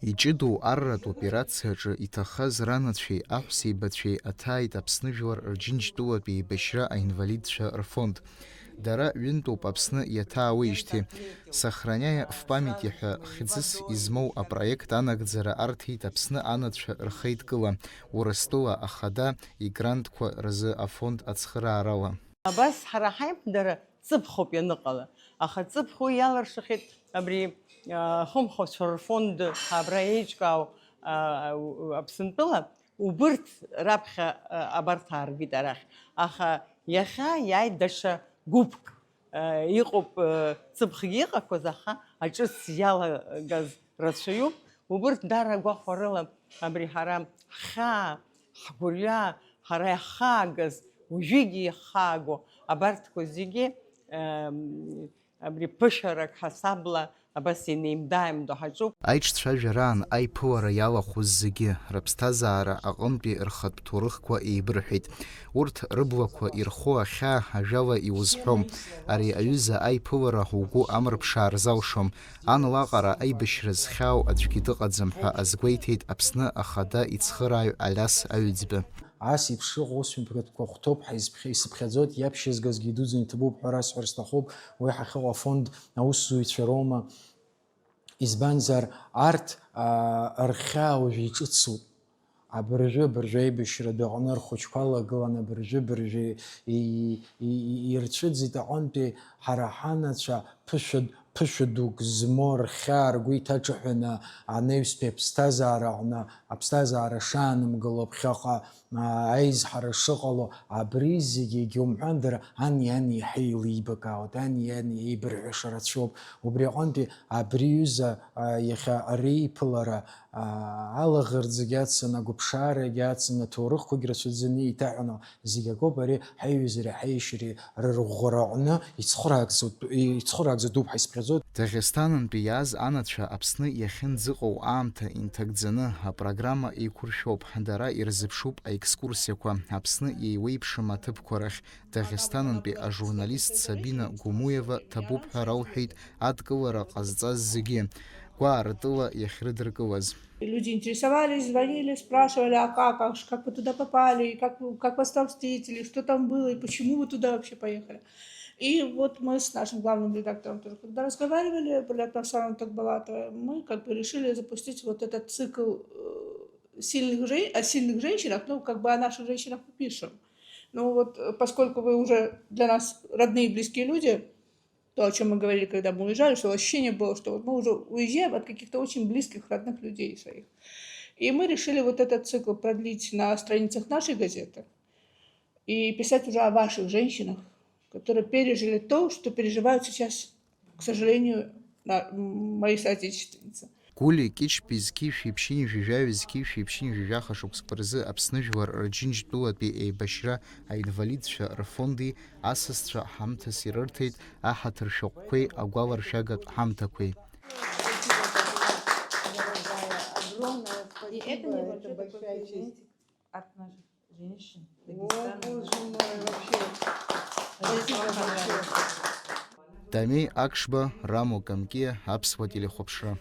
Иҷыдоу арратә операциаҿы иҭахаз ранацәеи аҳәсеибацәеи аҭааит Аԥсны Жәлар Рџьынџьтәылатә Еибашьра аинвалидцәа рфонд. Дара ҩынтәоуп Аԥсны иаҭаауеижьҭеи. Сохраняя в памяти ҳәа хьӡыс измоу апроект анагӡара арҭеит Аԥсны анацәа рхеидкыла, Урыстәыла ахада игрантқәа рзы афонд ацхыраарала. Абас ҳара ҳаимдара ҵыԥхоуп ианыҟала, аха ҵыԥх уи иаларшахьеит абри ахымхәацәа рфонд абра еиҿкаау Аԥсынтәыла, убырҭ раԥхьа абарҭ ааргеит арахь. Аха иахьа иааит даҽа гәыԥк. Иҟоуп ҵыԥхгьы иҟақәаз, аха аҿыц иалагаз рацәаҩуп. Убырҭ дара гәахәарыла абри ҳара ҳхьаа, ҳгәырҩа, ҳара иаҳхаагаз, уажәыгьы иахааго абарҭқәа зегьы абри ԥышәарак ҳасабла абас инеимда-ааимдо ҳаҿуп. Аиҿцәажәараан аиԥылара иалахәыз зегьы рыԥсҭазаара аҟынтәи рхатә ҭоурыхқәа еибырҳәеит. Урҭ рыблақәа ирхо ахьаа ажәала иузҳәом. Ари аҩыза аиԥылара угәы амырԥшаар залшом. Ан лаҟара аибашьра зхьаау аӡәгьы дыҟаӡам ҳәа азгәеиҭеит Аԥсны ахада ицхырааҩ Алиас Аҩӡба. Ас еиԥш иҟоу усмҩаԥгатәқәа хәҭоуп, исыԥхьаӡоит, иаԥшьызгазгьы идуӡӡаны иҭабуп ҳәа расҳәар сҭахуп. Уи ҳахьыҟоу афонд аусзуҩцәа роума. Избанзар арҭ рхьаа уажәы иҿыцуп. Абыржәы аибашьра аҟны рхәыҷқәа лагылан, абыржәы ирцәыӡит аҟынтәи ҳара ҳанацәа ԥышәа дук змоу рхьаа ргәы иҭаҿаҳәаны анаҩстәи аԥсҭазаара аҟны аԥсҭазаара шаанымгыло ԥхьаҟа аизҳара шыҟало абри зегьы егьаумҳәандара ани иаҳа еилибакаауеит, ани еибырҳәаша рацәоуп. Убри аҟынтәи абри аҩыза иахьа ареиԥылара алаӷырӡгьы ацын, агәыԥшаарагьы ацын, аҭоурыхқәагьы рацәаӡаны еиҭаҳәано зегьы акоуп. Ари ҳаиҩызареи ҳаишьареи рырӷәӷәара аҟны ицхыраагӡатәуп ҳәа исԥхьаӡоит. Даӷьсҭанынтәи иааз анацәа Аԥсны иахьынӡыҟоу аамҭа инҭагӡаны апрограмма еиқәыршәоуп. Дара ирзыԥшуп аекскурсиақәа Аԥсны иеиуеиԥшым аҭыԥқәа рахь. Даӷьсҭанынтәи ажурналист Сабина Гумуева ҭабуп ҳәа рауҳәеит адкылара ҟазҵаз зегьы, гәаартыла иахьрыдыркылаз. Люди интересовались, звонили, спрашивали, а как вы туда попали, как вас там встретили, что там было и почему вы туда вообще поехали. И вот мы с нашим главным редактором тоже, когда разговаривали, Булат Марсалом Такбалатовой, мы как бы решили запустить вот этот цикл о сильных женщинах, ну как бы о наших женщинах мы пишем. Ну вот поскольку вы уже для нас родные и близкие люди, то, о чем мы говорили, когда мы уезжали, что ощущение было, что вот мы уже уезжаем от каких-то очень близких, родных людей своих. И мы решили вот этот цикл продлить на страницах нашей газеты и писать уже о ваших женщинах, которые пережили то, что переживают сейчас, к сожалению, мои соотечественницы. Гули Кичпи зқьи шәиԥшьыни жәажәаҩ зқьи шәиԥшьыни жәажәаха шықәсқәа рзы Аԥсны Жәлар Рџьынџьтәылатәи Еибашьра аинвалидцәа рфонди асасцәа ҳамҭас ирырҭеит аҳаҭыр шәҟәқәеи агәаларшәагатә ҳамҭақәеи. Дамеи Акшба, Рамо Камкиа, Аԥсуа телехәаԥшра.